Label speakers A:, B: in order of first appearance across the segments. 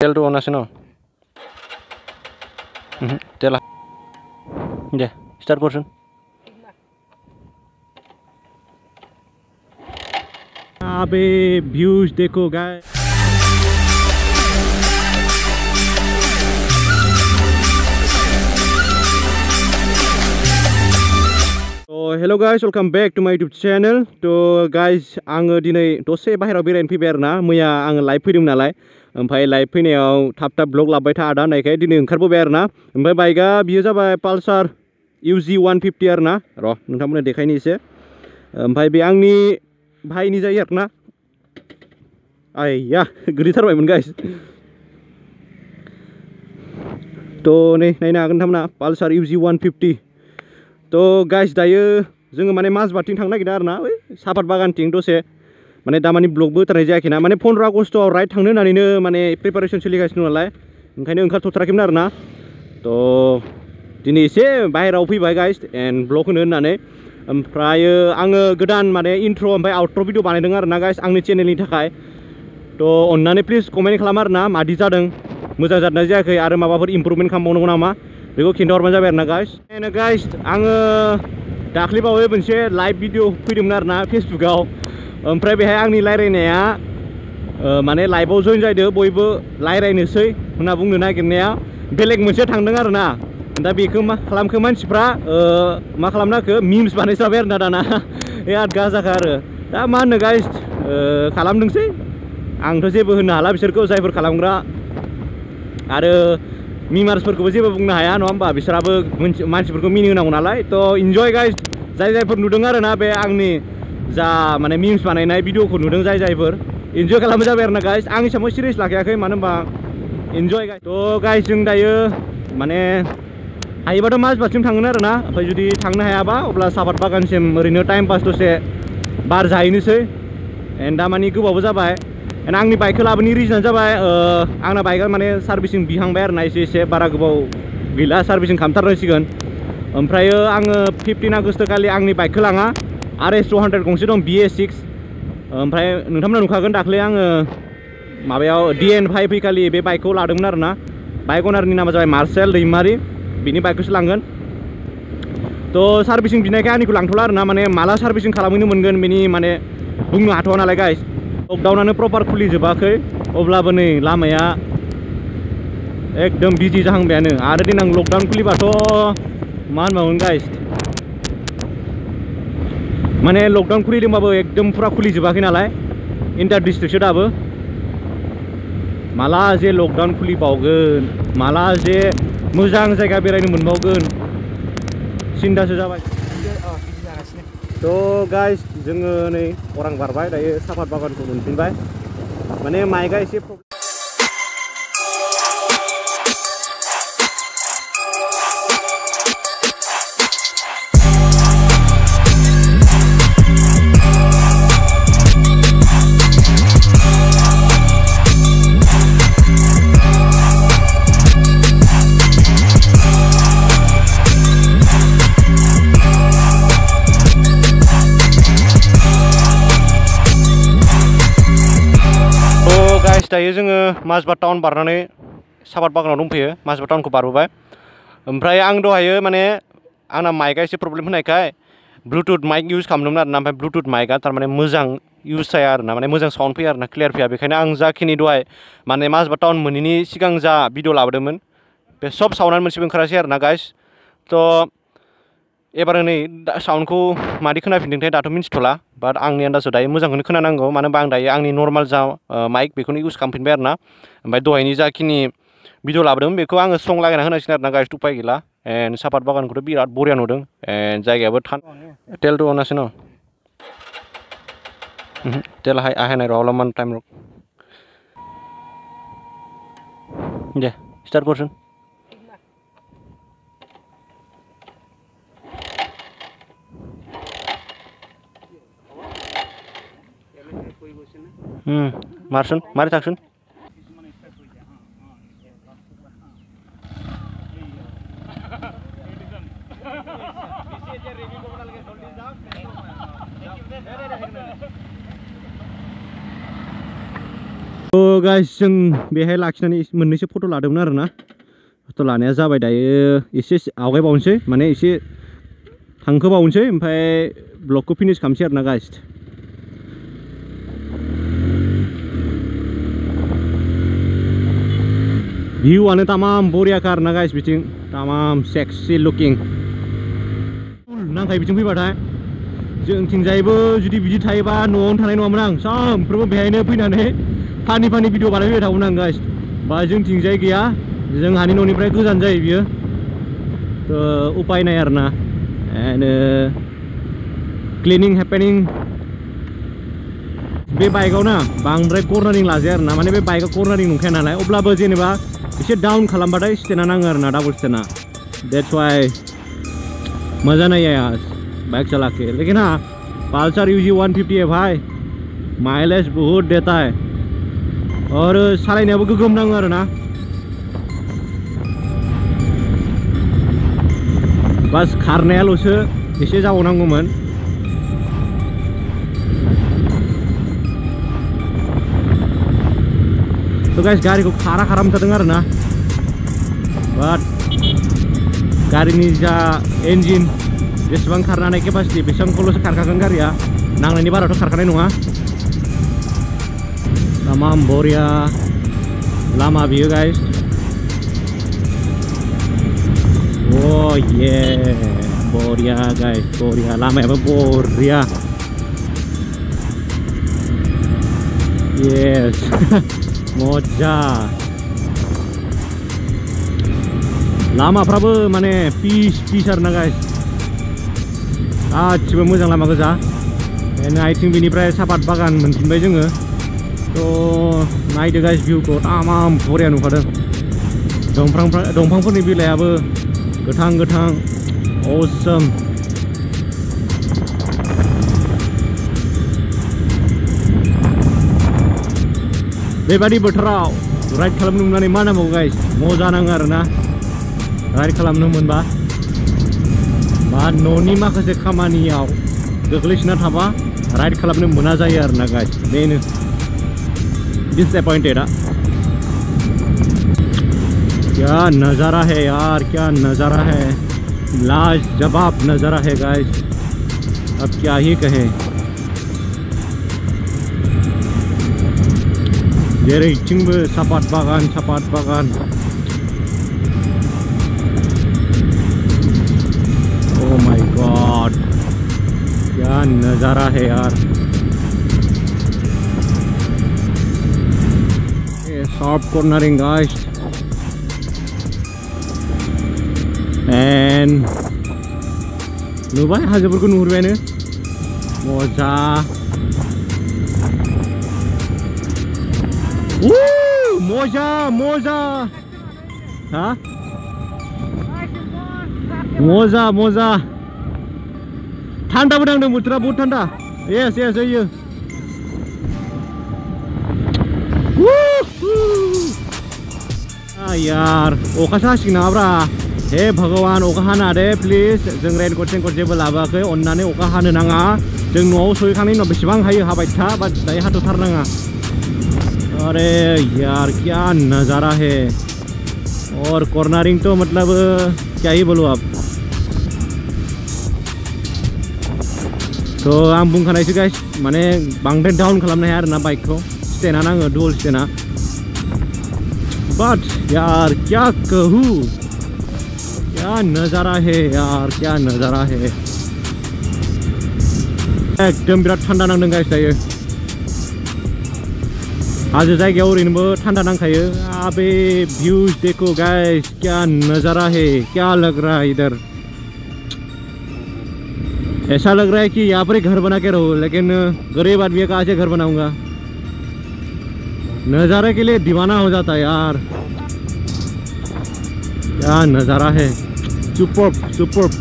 A: তেলটো অন আছে ন? তেল দে স্টার্ট করছুন। अबे व्यूज देखो guys. Hello guys, welcome back to my YouTube channel. तो गाइस आङो दिनै दसे बाहेरायाव बेरायनो फैबाय आरोना। मैया आङो लाइभ फैदोंमोन नालाय, ओमफ्राय लाइभ फैनायाव थाब थाब ब्लग लाबोबाय थादा होननायखाय दिनै ओंखारबोबाय आरोना। ओमफ्राय बाइकआ बियो जाबाय पालसार UG 150 आरोना। र' नोंथांमोननो देखायनो एसे। ओमफ्राय बे आंनि भाइनि जायो आरोना। आइया गोलैथारबायमोन गाइस। तो नै नायनो हागोन नोंथांमोना पालसार UG 150। तो गाइस दायो जोङो माने माजबादथिं थांनो नागिरदों आरोना, ओइ सापात बागानथिं दसे माने दामानि ब्लगबो होथारनाय जायाखैना, माने 15 आगस्टआव राइड थांनो होननानैनो माने प्रिपारेसन सोलिगासिनो नालाय, ओंखायनो ओंखारथ'थाराखैमोन आरोना। तो दिनै एसे बाहेरायाव फैबाय गाइस एन्ड ब्लग होनो होननानै। ओमफ्राय आङो गोदान माने इन्ट्र' ओमफ्राय आउटर' भिडिअ बानायदों आरोना गाइस आंनि चेनेलनि थाखाय। तो अन्नानै प्लिज कमेन्ट खालाम आरोना मादि जादों, मोजां जादोंना जायाखै आरो माबाफोर इमप्रुभमेन्ट खालामबावनांगौ नामा बेखौ खिन्थाहरबानो जाबाय आरोना गाइस। एन्ड गाइस आङो दाख्लैबावै मोनसे लाइभ भिडिअ फैदोंमोन आरोना फेसबुकाव, ओमफ्राय बेहाय आंनि रायज्लायनाया माने लाइभआव जइन जादों, बयबो रायज्लायनोसै होनना बुंनो नागिरनाया बेलेग मोनसे थांदों आरोना। दा बेखौ मा खालामखो मानसिफ्रा मा खालामनाखो मिम्स बानायजाबाय आरोना दाना। बिराद गाजाखा आरो दा मा होनो गाइस, खालामदोंसै। आंथ' जेबो होननो हाला बिसोरखौ, जायफोर खालामग्रा आरो मिमार्सफोरखौबो जेबो बुंनो हाया नङा होमबा, बिसोराबो मानसिफोरखौ मिनि होनांगौ नालाय। तो इन्जय गाइस, जायफोर नुदों आरोना बे आंनि जा माने मिम्स बानायनाय भिडिअखौ नुदों, जायफोर इन्जय खालामनो जाबाय आरोना गाइस। आं हिसाबै सिरियास लाखायाखै, मानो होनबा इन्जय गाइस। तो गाइस जों दायो माने हायोबाथ' माजबादसिम थांगोन आरोना, ओमफ्राय जुदि थांनो हायाबा अब्ला सापात बागानसिम ओरैनो टाइम पास दसे बार जाहैनोसै। एन्ड दा मानि गोबावबो जाबाय। एन्ड आंनि बाइकखौ लाबोनायनि रिजनानो जाबाय आंना बाइकआ माने सार्भिसिं बिहांबाय आरोना, एसे बारा गोबाव गैला सार्भिसिं खालामथारनांसिगोन। ओमफ्राय आङो 15 आगस्ट खालि आंनि बाइकखौ लाङा, RS 200 गंसे दं BS6। ओमफ्राय नोंथांमोना नुखागोन दाख्लै आङो माबायाव DN5 फैखालि बे बाइकखौ लादोंमोन आरोना। बाइक अनारनि नामा जाबाय मार्सेल दैमारि, बिनि बाइकखौसो लांगोन। तो सार्भिसिं बिनायखाय आंनिखौ लांथ'ला आरोना, माने माला सार्भिसिं खालामहैनो मोनगोन बेनि माने बुंनो हाथ'वा नालाय गाइस। लकडाउनानो प्रपार खुलिजोबाखै, अब्लाबो नै लामाया एकदम बिजि जाहांबायानो। आरो देनां लकडाउन खुलिबाथ' मा होनबावगोन गाइस, माने लकडाउन खुलिदोंबाबो एकदम फुरा खुलिजोबाखै नालाय, इन्टार डिस्ट्रिक्टसो दाबो। माला जे लकडाउन खुलिबावगोन, माला जे मोजां जायगा बेरायनो मोनबावगोन, सिन्थासो जाबाय। तो गाइस जोङो नै अरां बारबाय, दायो सापात बागानखौ मोनफिनबाय। माने माइकआ एसे दायो जोङो माजबाद टाउन बारनानै सापात बागानाव दंफैयो। माजबाद टाउनखौ बारबोबाय। ओमफ्राय आं दहायो माने आंना माइकआ एसे प्रब्लेम होनायखाय ब्लुटुथ माइक इउज खालामदोंमोन आरोना, ओमफ्राय ब्लुटुथ माइकआ थारमाने मोजां इउज जाया आरोना, माने मोजां साउन्ड फैया आरोना, क्लियार फैया। बेखायनो आं जाखिनि दहाय माने माजबाद टाउन मोनैनि सिगां जा भिडिअ लाबोदोंमोन बे सब साउन्डआनो मोनसेबो ओंखारासै आरोना गाइस। तो एबार नै साउन्डखौ मादि खोनाफिनदोंथाय दाथ' मिन्थिथ'ला, बाट आंनि आन्दाजाव दायो मोजांखौनो खोनानांगौ, मानो होनबा आं दायो आंनि नर्माल जा माइक बेखौनो इउज खालामफिनबाय आरोना। ओमफ्राय दहायनि जाखिनि भिडिअ लाबोदों बेखौ आङो सं लागायना होनांसिगोन आरोना गाइस, उपाय गैला। एन्ड सापात बागानखौथ' बिराद बरिया नुदों, एन्ड जायगायाबो तेलটো अन আছে ন? तेल আহে নাই, ৰ অলপমান টাইম ৰখ। দে ষ্টাৰ্ট কৰচোন। मारसुन मारै थांसुन। गाइस जों बेहाय लाखिनानै मोननैसो फट' लादोंमोन आरोना फट' लानाया जाबाय दायो एसे आवगायबावनोसै माने एसे थांखोबावनोसै ओमफ्राय ब्लगखौ फिनिश खालामसै आरोना गाइस भिउआनो तामाम बरियाखा आरोना गाइस बिथिं तामाम सेक्सि लुकिं नांखाय बिथिं फैबाथाय जोंथिंजायबो जुदि बिदि थायोबा न'आवनो थानाय नङामोन आं सानफ्रोमबो बेहायनो फैनानै फानि भिडिअ बानायबाय थागौमोन आं गाइस बा जोंथिंजाय गैया जोंहानि न'निफ्राय गोजान जायो बियो उपाय नाय आरोना एन्ड क्लिनिं हेपेनिं बे बाइकआव ना बांद्राय कर्नारिं लाजाया आरोना माने बे बाइकआ कर्नारिं नंखाया नालाय अब्लाबो जेनेबा एसे डाउन खालामबाथाय स्टेना नाङो आरोना डाबल स्टेना दैट्स वाई मजा नहीं आया बाइक चला के लेकिन हाँ पल्सर UG 150 है भाई माइलेज बहुत देता है और सालायनायाबो गोगोम नाङो आरोना बस खारनायाल'सो एसे जाबावनांगौमोन तो गाइस गारिखौ खाराम थादों आरोना बाट गारिनि जा इन्जिन जेसेबां खारनानै केपासिटि बेसेबांखौल'सो खारखागोन गारिया नांनायनि बाराथ' खारखानाय नङा तामाम बरिया लामा बियो गाइस ओ ये बरिया गाइस बरिया लामायाबो बरिया यस मजा लामाफ्राबो माने पिस आरोना गाइस गासिबो मोजां लामा गोजा एन्ड आइ थिंक बेनिफ्राय सापात बागान मोनफिनबाय जोङो थ' नायदो गाइस भिउखौ तामाम बरिया नुखादों दंफांफोरनि बिलाइयाबो गोथां असम बेबादि बोथोराव राइड खालामनो मोननानै मा नांबावगौ गाइस मजा नाङो आरोना राइड खालामनो मोनबा बा न'नि माखासे खामानियाव गोग्लैसोना थाबा राइड खालामनो मोना जायो आरोना गाइस बेनो डिसएपॉइंटेड क्या नज़ारा है यार क्या नज़ारा है लाजवाब नज़ारा है गाइस अब क्या ही कहें जेरैथिंबो सापात बागान ओह माय गॉड क्या नज़ारा है यार शार्प कॉर्नरिंग गाइस एन्ड नुबाय हाजोफोरखौ नुहुरबायानो मजा मजा हाँ मजा ठंडाबो नांदों बोथोरा बहुत ठंडा यस यो यार अखासो हासिगोन नामाब्रा हे भगवान अखा हानो दे प्लिज जों रेनकट जेबो लाबोआखै अन्नानै अखा हानो नाङा जों न'आव सहैखांनायनि उनाव बेसेबां हायो हाबाय था बाट दायो हाथ'थारनाङा अरे यार क्या नज़ारा है और कॉर्नरिंग तो मतलब क्या ही बोलूँ आप तो आं बुंखानायसो गाइस माने बांद्राय डाउन खालामनो हाया आरोना बाइकखौ स्टेना नाङो डुअल स्टेना बट यार क्या कहूँ क्या नज़ारा है यार क्या नज़ारा है एकदम बिराद ठंडा नांदों गाइस दायो हाजो जायगायाव ओरैनोबो ठंडा नांखायो अबे व्यूज देखो गाइस क्या नज़ारा है क्या लग रहा है इधर ऐसा लग रहा है कि यहाँ पर ही घर बना के रहो लेकिन गरीब आदमी कहाँ से घर बनाऊंगा नज़ारे के लिए दीवाना हो जाता है यार क्या नज़ारा है सुपर्ब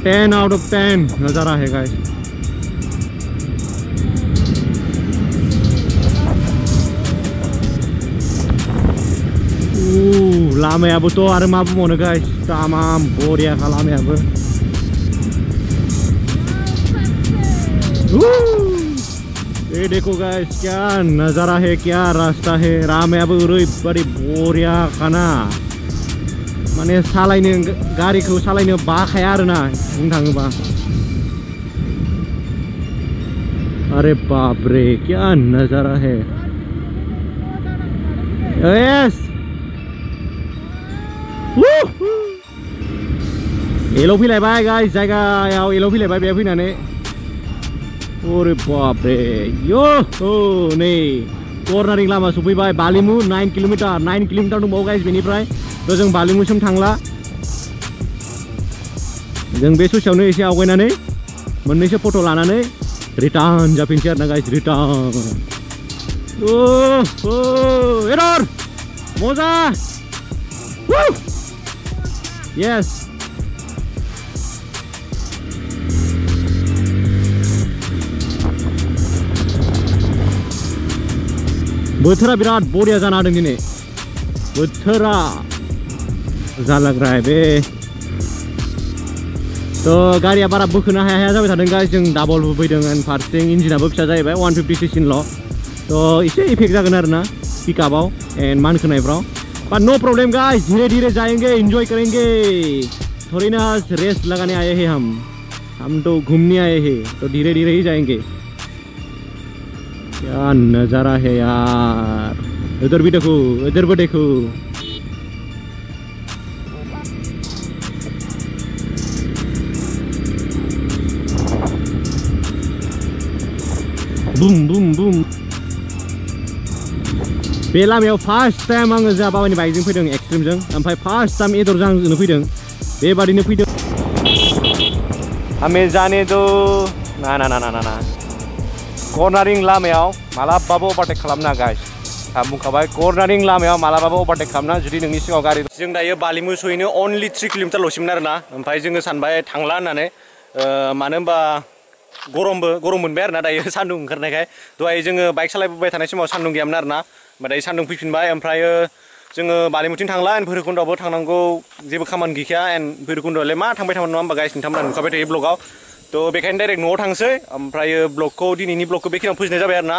A: 10 आउट ऑफ 10 नज़ारा है गाइस लामायाबोथ' आरो मा बुंबावनो गाइस तामाम बरियाखा लामायाबो ये देखो गाइस क्या नज़ारा है, क्या रास्ता है। लामायाबो ओरैबायदि बरिया खाना, माने सालायनो गारिखौ सालायनो बाखाया आरोना बुंनो थाङोबा। अरे बाप रे क्या नज़ारा है। यस एलाव फैलायबाय गाइस, जायगायाव एलाव फैलायबाय बे फैनानै। अरे बाप रे यो नै कर्नारिं लामा सफैबाय। बालिमु 9 किलोमिटार दंबावो गाइस बेनिफ्राय। थ' जों बालिमुसिम थांला, जों बे ससेयावनो एसे आवगायनानै मोननैसो फट' लानानै रिटार्न जाफिनसै आरोना गाइस, रिटार्न। एरर मजा यस। बोथोरा बिराद बरिया जाना होदों दिनै, बोथोरा जालाग रहा है बे। तो गारिया बारा बोखोनो हाया जाबाय थादों गाइस, जों डाबल फैदों एन्ड फारसेथिं इन्जिनाबो फिसा जाहैबाय 150 सीसीनिल'। तो एसे इफेक्ट जागोन आरोना पिकआपआव एन्ड मानखोनायफ्राव, बट नो प्रॉब्लम गाइस, धीरे धीरे जाएंगे, एंजॉय करेंगे। थोड़ी ना रेस्ट लगाने आए हैं हम तो घूमने आए हैं, तो धीरे धीरे ही जाएंगे। क्या नज़ारा है यार, इधर भी देखो, इधर भी देखो। Boom boom boom. बे लामायाव फार्स्ट टाइम आङो जा बाबानि बाइकजों फैदों एक्सट्रिमजों, ओमफ्राय फार्स्ट टाइम एदरजों आंजोंनो फैदों, बेबादिनो फैदों। हमें जाने दो ना ना ना ना ना कर्नारिं लामायाव मालाबाबो ओभारटेक खालामना गाइस। आं बुंखाबाय कर्नारिं लामायाव मालाबाबो ओभारटेक खालामना जुदि नोंनि सिगाङाव गारि। जों दायो बालिमु सहैनो अनलि 3 किल'मिटारल'सिमोन आरोना, ओमफ्राय जोङो सानबाय थांला होननानै, मानो होनबा गरम मोनबाय आरोना दायो सान्दुं ओंखारनायखाय। दहाय जोङो बाइक सालायबोबाय थानाय समाव सान्दुं गैयामोन आरोना, ओमफ्राय दायो सान्दुं फैफिनबाय। ओमफ्राय जोङो बालिमुथिं थांला, एन्ड भैरबकुन्द'आवबो थांनांगौ जेबो खामानि गैखाया। एन्ड भैरबकुन्द'आवलाय मा थांबाय थानो नङा होमबा गाइस, नोंथांमोना नुखाबाय थायो ब्लगाव। तो बेखायनो डाइरेक्ट न'आव थांसै, ओमफ्राय ब्लगखौ दिनैनि ब्लगखौ बेखिनियाव फोजोबनाय जाबाय आरोना।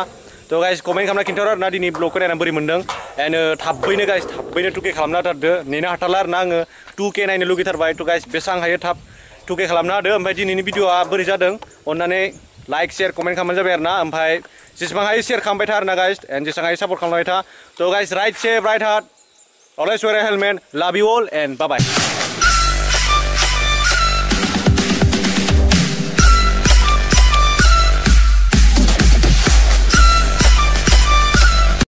A: तो गाइस कमेन्ट खालामना खिन्थाहर आरोना दिनै ब्लगखौ नायनानै बोरै मोन्दों। एन्ड थाबैनो गाइस थाबैनो 2K खालामना होथारदो, नेनो हाथारला आरोना आङो 2K नायनो लुगैथारबाय। तो गाइस बेसेबां हायो थाब 2K खालामना होदो। ओमफ्राय दिनैनि भिडिअ'आ बोरै जादों अननानै लाइक शेयार कमेन्ट खालामबानो जाबाय आरोना। ओमफ्राय जेसेबां हायो शेयार खालामबाय था आरोना गाइस, एन्ड जेसेबां हायो सापर्ट खालामबाय था। तो guys right safe right hard, always wear a helmet, love you all and bye bye।